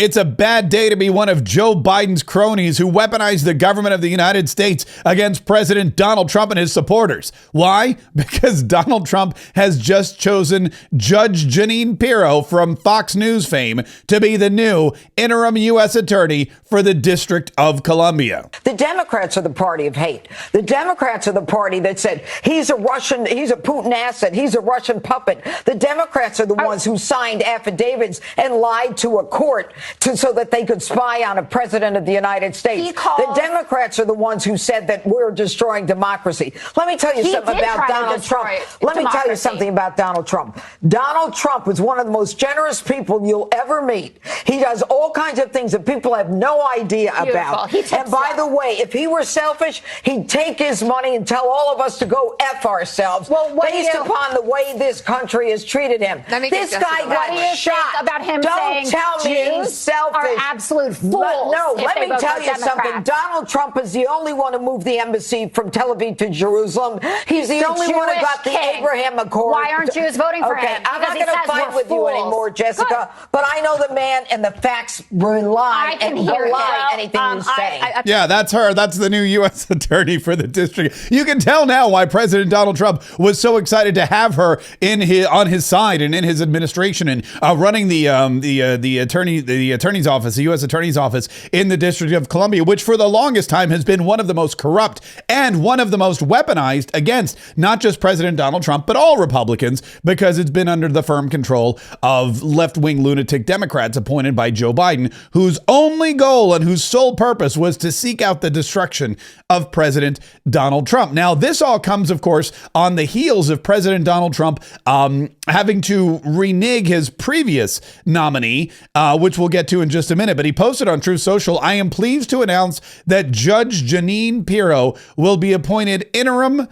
It's a bad day to be one of Joe Biden's cronies who weaponized the government of the United States against President Donald Trump and his supporters. Why? Because Donald Trump has just chosen Judge Jeanine Pirro from Fox News fame to be the new interim U.S. attorney for the District of Columbia. The Democrats are the party of hate. The Democrats are the party that said he's a Putin asset, he's a Russian puppet. The Democrats are the ones who signed affidavits and lied to a court so that they could spy on a president of the United States. The Democrats are the ones who said that we're destroying democracy. Let me tell you something about Donald Trump. Let me tell you something about Donald Trump. Donald Trump is one of the most generous people you'll ever meet. He does all kinds of things that people have no idea about. And by the way, if he were selfish, he'd take his money and tell all of us to go F ourselves based upon the way this country has treated him. This guy got shot. About him Don't tell me he's selfish. Are absolute fools. Let me tell you something. Donald Trump is the only one who moved the embassy from Tel Aviv to Jerusalem. He's the only one who got the Abraham Accord. Why aren't Jews voting for him? I'm not going to fight with you anymore, Jessica. But I know the man, and the facts belie anything you say. Yeah, that's her. That's the new U.S. attorney for the district. You can tell now why President Donald Trump was so excited to have her on his side and in his administration and running the attorney's office, the U.S. attorney's office in the District of Columbia, which for the longest time has been one of the most corrupt and one of the most weaponized against not just President Donald Trump, but all Republicans, because it's been under the firm control of left-wing lunatic Democrats appointed by Joe Biden, whose only goal and whose sole purpose was to seek out the destruction of President Donald Trump. Now, this all comes, of course, on the heels of President Donald Trump having to renege his previous nominee, which we'll get to in just a minute. But he posted on Truth Social, "I am pleased to announce that Judge Jeanine Pirro will be appointed interim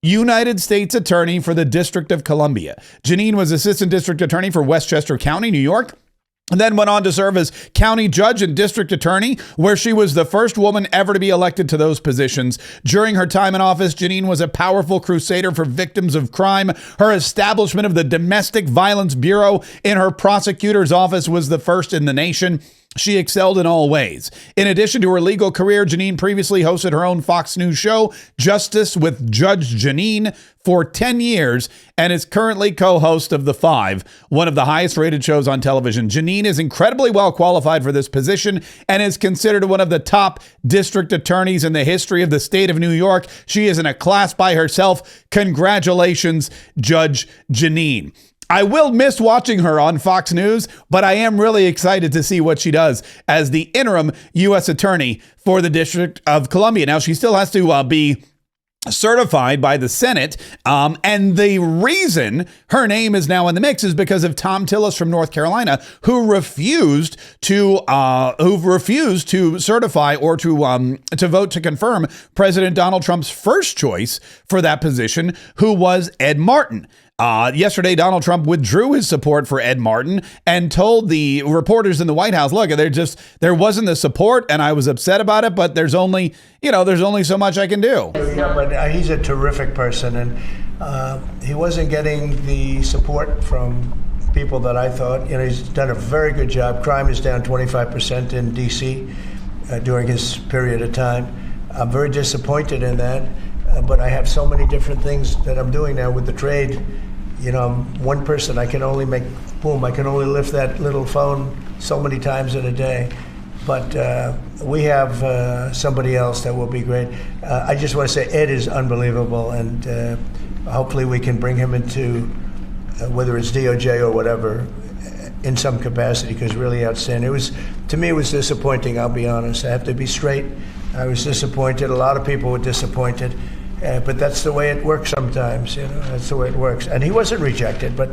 United States Attorney for the District of Columbia." Jeanine was Assistant District Attorney for Westchester County, New York, and then went on to serve as county judge and district attorney, where she was the first woman ever to be elected to those positions. During her time in office, Jeanine was a powerful crusader for victims of crime. Her establishment of the Domestic Violence Bureau in her prosecutor's office was the first in the nation. She excelled in all ways. In addition to her legal career, Jeanine previously hosted her own Fox News show, Justice with Judge Jeanine, for 10 years and is currently co-host of The Five, one of the highest rated shows on television. Jeanine is incredibly well qualified for this position and is considered one of the top district attorneys in the history of the state of New York. She is in a class by herself. Congratulations, Judge Jeanine. I will miss watching her on Fox News, but I am really excited to see what she does as the interim U.S. attorney for the District of Columbia. Now, she still has to be certified by the Senate. And the reason her name is now in the mix is because of Tom Tillis from North Carolina, who refused to certify or to vote to confirm President Donald Trump's first choice for that position, who was Ed Martin. Yesterday, Donald Trump withdrew his support for Ed Martin and told the reporters in the White House, look, there wasn't the support and I was upset about it, but there's only so much I can do. Yeah, but he's a terrific person, and he wasn't getting the support from people that I thought. He's done a very good job. Crime is down 25% in D.C. During his period of time. I'm very disappointed in that. But I have so many different things that I'm doing now with the trade. I'm one person. I can only I can only lift that little phone so many times in a day. But we have somebody else that will be great. I just want to say Ed is unbelievable, and hopefully we can bring him into, whether it's DOJ or whatever, in some capacity, because really outstanding. To me, it was disappointing, I'll be honest. I have to be straight. I was disappointed. A lot of people were disappointed. But that's the way it works sometimes, that's the way it works. And he wasn't rejected, but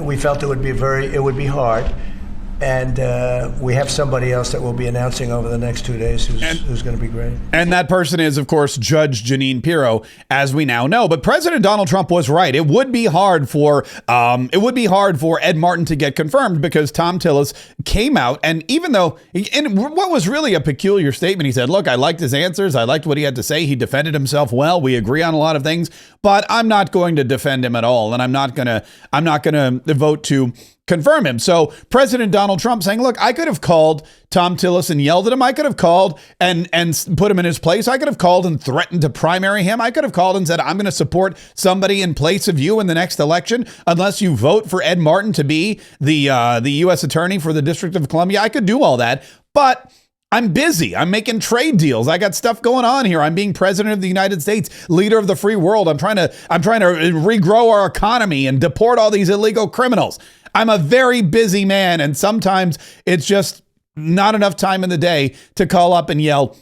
we felt it would be hard. And we have somebody else that we'll be announcing over the next 2 days who's going to be great. And that person is, of course, Judge Jeanine Pirro, as we now know. But President Donald Trump was right. It would be hard for Ed Martin to get confirmed, because Tom Tillis came out, and even though, in what was really a peculiar statement, he said, look, I liked his answers. I liked what he had to say. He defended himself well. We agree on a lot of things, but I'm not going to defend him at all. And I'm not going to vote to confirm him. So President Donald Trump saying, look, I could have called Tom Tillis and yelled at him. I could have called and put him in his place. I could have called and threatened to primary him. I could have called and said, I'm going to support somebody in place of you in the next election unless you vote for Ed Martin to be the U.S. attorney for the District of Columbia. I could do all that, but I'm busy. I'm making trade deals. I got stuff going on here. I'm being president of the United States, leader of the free world. I'm trying to regrow our economy and deport all these illegal criminals. I'm a very busy man, and sometimes it's just not enough time in the day to call up and yell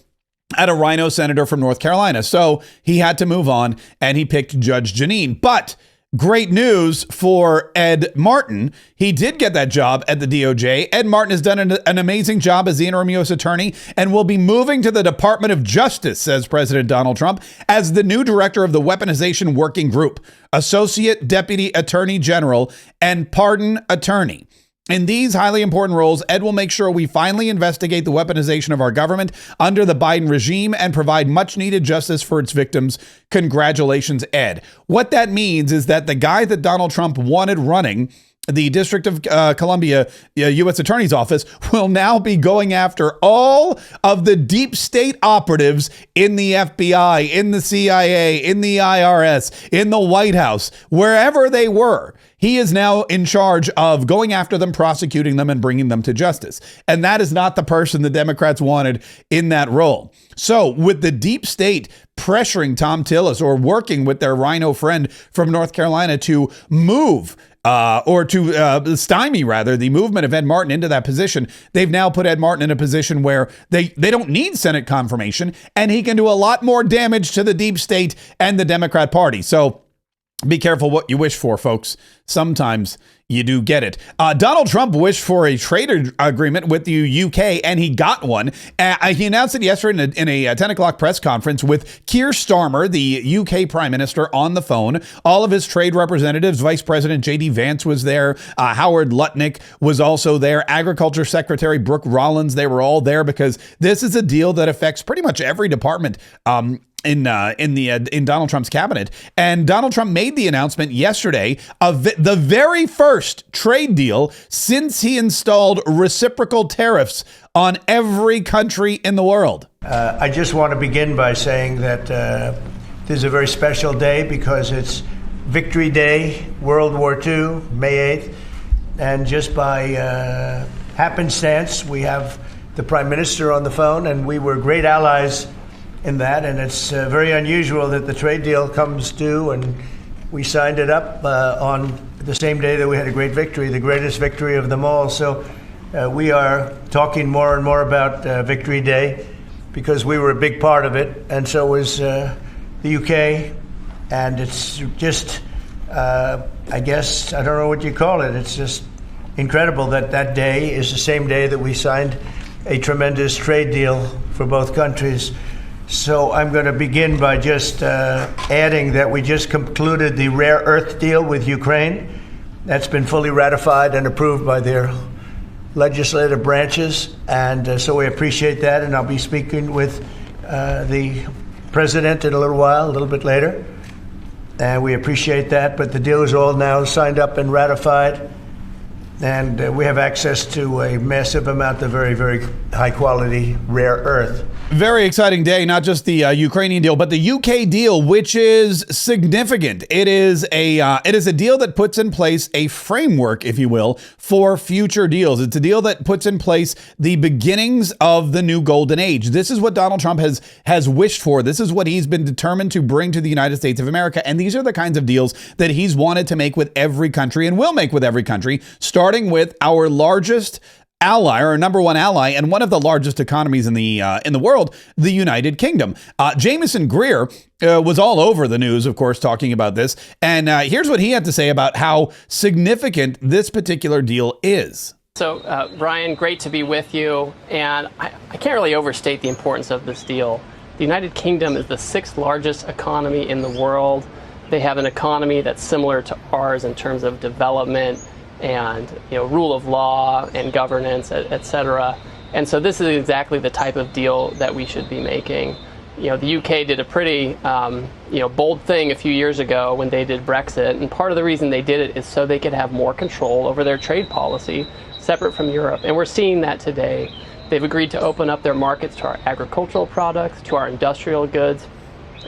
at a rhino senator from North Carolina. So he had to move on, and he picked Judge Jeanine. But great news for Ed Martin. He did get that job at the DOJ. Ed Martin has done an amazing job as the interim U.S. attorney and will be moving to the Department of Justice, says President Donald Trump, as the new director of the Weaponization Working Group, Associate Deputy Attorney General, and Pardon Attorney. In these highly important roles, Ed will make sure we finally investigate the weaponization of our government under the Biden regime and provide much needed justice for its victims. Congratulations, Ed. What that means is that the guy that Donald Trump wanted running the District of Columbia U.S. Attorney's Office will now be going after all of the deep state operatives in the FBI, in the CIA, in the IRS, in the White House, wherever they were. He is now in charge of going after them, prosecuting them, and bringing them to justice. And that is not the person the Democrats wanted in that role. So with the deep state pressuring Tom Tillis or working with their rhino friend from North Carolina to move or to stymie, rather, the movement of Ed Martin into that position, they've now put Ed Martin in a position where they don't need Senate confirmation, and he can do a lot more damage to the deep state and the Democrat Party. So be careful what you wish for, folks. Sometimes you do get it. Donald Trump wished for a trade agreement with the UK, and he got one. He announced it yesterday in a 10 o'clock press conference with Keir Starmer, the UK Prime Minister, on the phone. All of his trade representatives, Vice President J.D. Vance was there. Howard Lutnick was also there. Agriculture Secretary Brooke Rollins, they were all there because this is a deal that affects pretty much every department in Donald Trump's cabinet. And Donald Trump made the announcement yesterday of the very first trade deal since he installed reciprocal tariffs on every country in the world. I just want to begin by saying that this is a very special day because it's Victory Day, World War II, May 8th. And just by happenstance, we have the Prime Minister on the phone, and we were great allies in that, and it's very unusual that the trade deal comes due, and we signed it up on the same day that we had a great victory, the greatest victory of them all. So we are talking more and more about Victory Day because we were a big part of it, and so was the UK. And it's just, I guess, I don't know what you call it. It's just incredible that that day is the same day that we signed a tremendous trade deal for both countries. So I'm going to begin by just adding that we just concluded the rare earth deal with Ukraine. That's been fully ratified and approved by their legislative branches. And so we appreciate that. And I'll be speaking with the president in a little while, a little bit later. And we appreciate that. But the deal is all now signed up and ratified. And we have access to a massive amount of very, very high quality rare earth. Very exciting day, not just the Ukrainian deal, but the UK deal, which is significant. It is a deal that puts in place a framework, if you will, for future deals. It's a deal that puts in place the beginnings of the new golden age. This is what Donald Trump has wished for. This is what he's been determined to bring to the United States of America. And these are the kinds of deals that he's wanted to make with every country and will make with every country, starting with our largest ally, or number one ally, and one of the largest economies in the world, the United Kingdom. Jameson Greer was all over the news, of course, talking about this. And here's what he had to say about how significant this particular deal is. So, Brian, great to be with you. And I can't really overstate the importance of this deal. The United Kingdom is the 6th largest economy in the world. They have an economy that's similar to ours in terms of development and rule of law and governance, et cetera. And so this is exactly the type of deal that we should be making. the UK did a pretty, bold thing a few years ago when they did Brexit, and part of the reason they did it is so they could have more control over their trade policy, separate from Europe. And we're seeing that today. They've agreed to open up their markets to our agricultural products, to our industrial goods,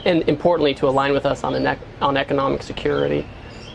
and importantly, to align with us on economic security.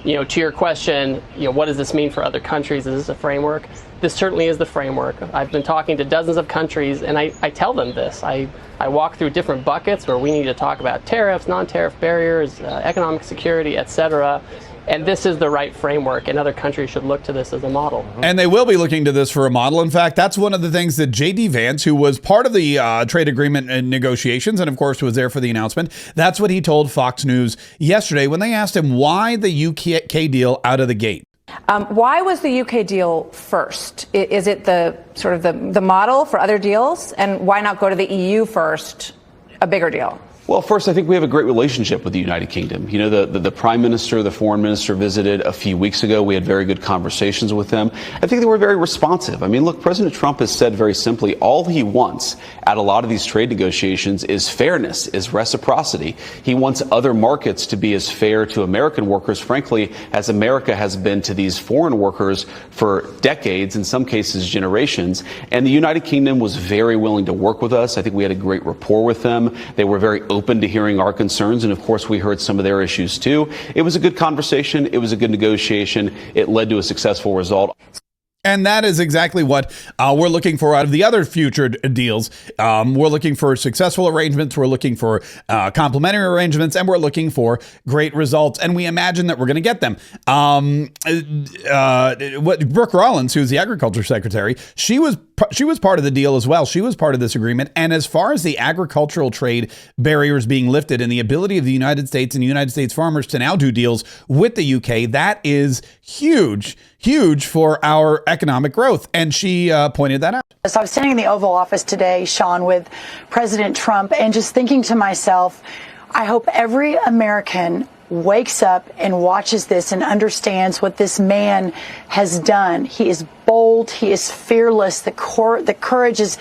To your question, what does this mean for other countries? Is this a framework? This certainly is the framework. I've been talking to dozens of countries, and I tell them this. I walk through different buckets where we need to talk about tariffs, non-tariff barriers, economic security, etc. And this is the right framework, and other countries should look to this as a model. And they will be looking to this for a model. In fact, that's one of the things that J.D. Vance, who was part of the trade agreement negotiations and, of course, was there for the announcement, that's what he told Fox News yesterday when they asked him why the UK deal out of the gate. Why was the UK deal first? Is it the sort of the model for other deals? And why not go to the EU first, a bigger deal? Well, first, I think we have a great relationship with the United Kingdom. The Prime Minister, the Foreign Minister visited a few weeks ago. We had very good conversations with them. I think they were very responsive. I mean, look, President Trump has said very simply, all he wants at a lot of these trade negotiations is fairness, is reciprocity. He wants other markets to be as fair to American workers, frankly, as America has been to these foreign workers for decades, in some cases generations. And the United Kingdom was very willing to work with us. I think we had a great rapport with them. They were very open to hearing our concerns, and of course we heard some of their issues too. It was a good conversation. It was a good negotiation. It led to a successful result. And that is exactly what we're looking for out of the other future deals. We're looking for successful arrangements. We're looking for complementary arrangements, and we're looking for great results. And we imagine that we're going to get them. Brooke Rollins, who's the agriculture secretary, she was part of the deal as well. She was part of this agreement. And as far as the agricultural trade barriers being lifted and the ability of the United States and United States farmers to now do deals with the UK, that is huge for our economic growth. And she pointed that out. So I was standing in the Oval Office today, Sean, with President Trump, and just thinking to myself, I hope every American wakes up and watches this and understands what this man has done. He is bold. He is fearless. The courage is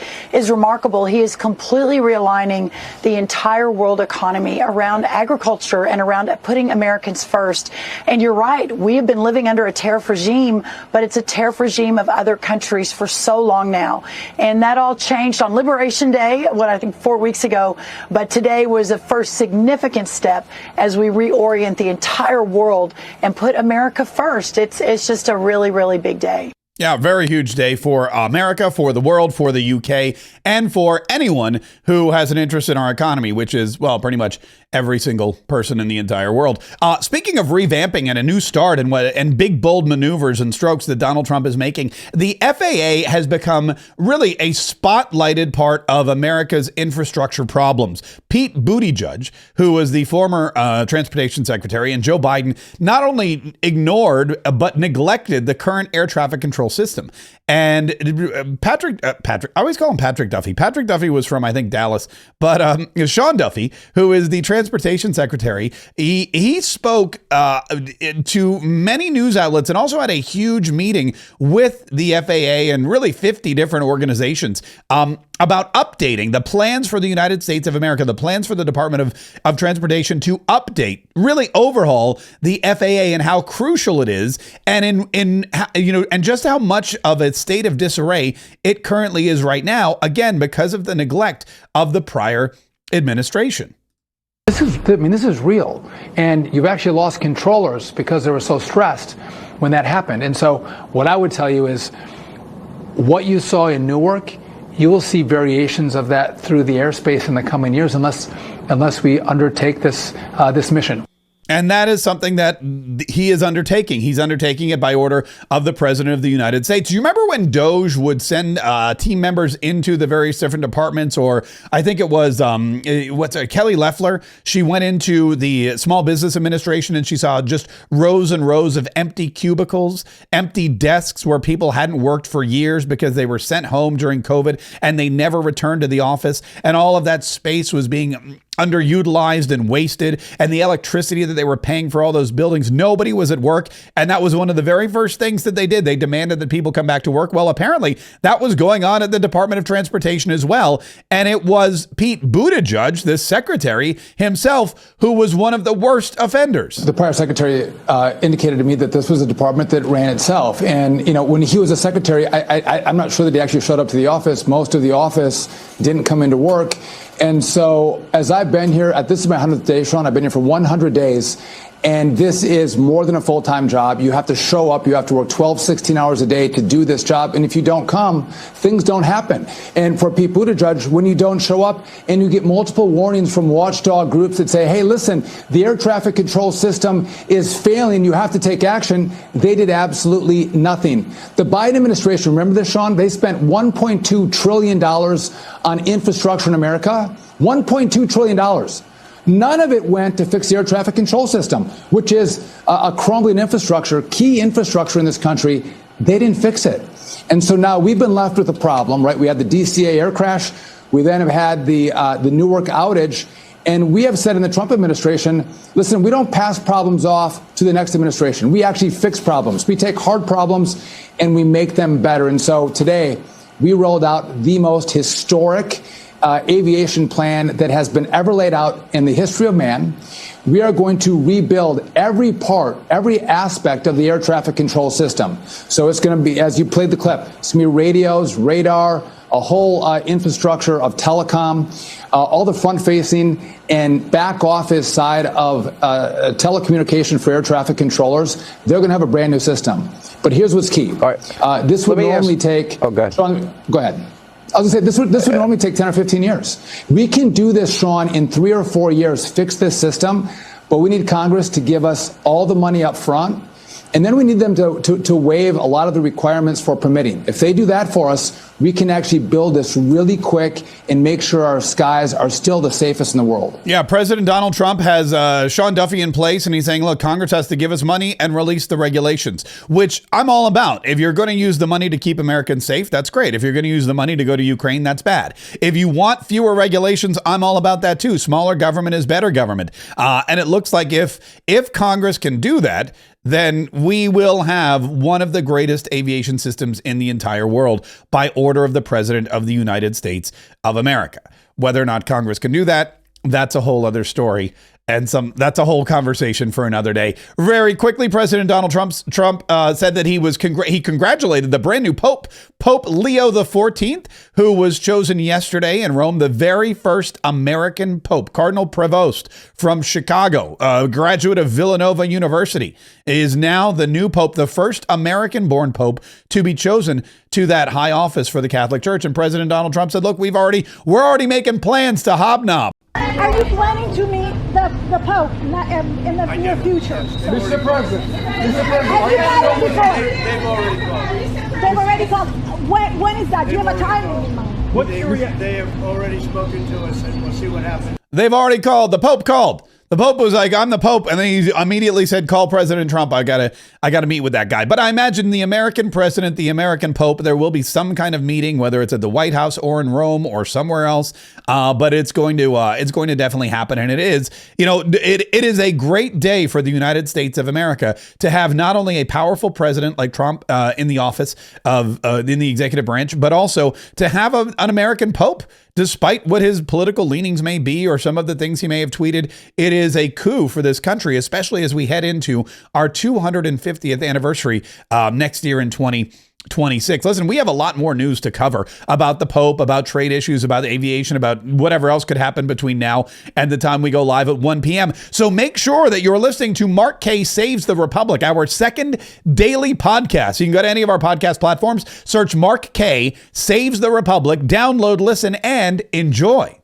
remarkable. He is completely realigning the entire world economy around agriculture and around putting Americans first. And you're right. We have been living under a tariff regime, but it's a tariff regime of other countries for so long now. And that all changed on Liberation Day, I think 4 weeks ago. But today was the first significant step as we reorient the entire world and put America first. It's just a really, really big day. Yeah, very huge day for America, for the world, for the UK, and for anyone who has an interest in our economy, which is, well, pretty much every single person in the entire world. Speaking of revamping and a new start and big, bold maneuvers and strokes that Donald Trump is making, the FAA has become really a spotlighted part of America's infrastructure problems. Pete Buttigieg, who was the former transportation secretary, and Joe Biden not only ignored but neglected the current air traffic control system. And Patrick, I always call him Patrick Duffy. Patrick Duffy was from, I think, Dallas, but Sean Duffy, who is the transportation secretary, he spoke to many news outlets and also had a huge meeting with the FAA and really 50 different organizations about updating the plans for the United States of America, the plans for the Department of Transportation to update, really overhaul the FAA and how crucial it is, and and just how much of a state of disarray it currently is right now, again, because of the neglect of the prior administration. This is real. And you've actually lost controllers because they were so stressed when that happened. And so what I would tell you is what you saw in Newark, you will see variations of that through the airspace in the coming years unless we undertake this mission. And that is something that he is undertaking. He's undertaking it by order of the President of the United States. Do you remember when DOJ would send team members into the various different departments? Or I think it was Kelly Loeffler. She went into the Small Business Administration and she saw just rows and rows of empty cubicles, empty desks where people hadn't worked for years because they were sent home during COVID and they never returned to the office. And all of that space was being underutilized and wasted, and the electricity that they were paying for all those buildings. Nobody was at work, and that was one of the very first things that they did. They demanded that people come back to work. Well, apparently that was going on at the Department of Transportation as well, and it was Pete Buttigieg, this secretary himself, who was one of the worst offenders. The prior secretary indicated to me that this was a department that ran itself, and when he was a secretary, I'm not sure that he actually showed up to the office. Most of the office didn't come into work. And so as I've been here, this is my 100th day, Sean, I've been here for 100 days. And this is more than a full-time job. You have to show up. You have to work 12, 16 hours a day to do this job. And if you don't come, things don't happen. And for Pete Buttigieg, when you don't show up and you get multiple warnings from watchdog groups that say, hey, listen, the air traffic control system is failing. You have to take action. They did absolutely nothing. The Biden administration, remember this, Sean? They spent $1.2 trillion on infrastructure in America. $1.2 trillion. None of it went to fix the air traffic control system, which is a crumbling infrastructure, key infrastructure in this country. They didn't fix it. And so now we've been left with a problem, right? We had the DCA air crash. We then have had the Newark outage. And we have said in the Trump administration, listen, we don't pass problems off to the next administration. We actually fix problems. We take hard problems and we make them better. And so today we rolled out the most historic aviation plan that has been ever laid out in the history of man. We are going to rebuild every part, every aspect of the air traffic control system. So it's going to be, as you played the clip, it's going to be radios, radar, a whole infrastructure of telecom, all the front-facing and back-office side of telecommunication for air traffic controllers. They're going to have a brand new system. But here's what's key. All right. This would normally take... Oh, go ahead. Sean, go ahead. I was going to say, this would normally take 10 or 15 years. We can do this, Sean, in 3 or 4 years, fix this system, but we need Congress to give us all the money up front, and then we need them to waive a lot of the requirements for permitting. If they do that for us, we can actually build this really quick and make sure our skies are still the safest in the world. Yeah, President Donald Trump has Sean Duffy in place, and he's saying, look, Congress has to give us money and release the regulations, which I'm all about. If you're going to use the money to keep Americans safe, that's great. If you're going to use the money to go to Ukraine, that's bad. If you want fewer regulations, I'm all about that too. Smaller government is better government. And it looks like if Congress can do that, then we will have one of the greatest aviation systems in the entire world by order of the President of the United States of America. Whether or not Congress can do that, that's a whole other story. And that's a whole conversation for another day. Very quickly, President Donald Trump said that he congratulated the brand new Pope Leo XIV, who was chosen yesterday in Rome, the very first American Pope. Cardinal Prevost from Chicago, a graduate of Villanova University, is now the new Pope, the first American-born Pope to be chosen to that high office for the Catholic Church. And President Donald Trump said, look, we're already making plans to hobnob. Are you planning to meet the Pope in the near future? Mr. President. They've already called. When is that? Do you have a timing in mind? They have already spoken to us, and we'll see what happens. They've already called. The Pope called. The Pope was like, I'm the Pope. And then he immediately said, call President Trump. I gotta meet with that guy. But I imagine the American president, the American Pope, there will be some kind of meeting, whether it's at the White House or in Rome or somewhere else. But it's going to definitely happen. And it is, it is a great day for the United States of America to have not only a powerful president like Trump in the office of in the executive branch, but also to have an American Pope. Despite what his political leanings may be or some of the things he may have tweeted, it is a coup for this country, especially as we head into our 250th anniversary next year in 2026. Listen, we have a lot more news to cover about the Pope, about trade issues, about aviation, about whatever else could happen between now and the time we go live at 1 p.m. So make sure that you're listening to Mark Kaye Saves the Republic, our second daily podcast. You can go to any of our podcast platforms, search Mark Kaye Saves the Republic, download, listen, and enjoy.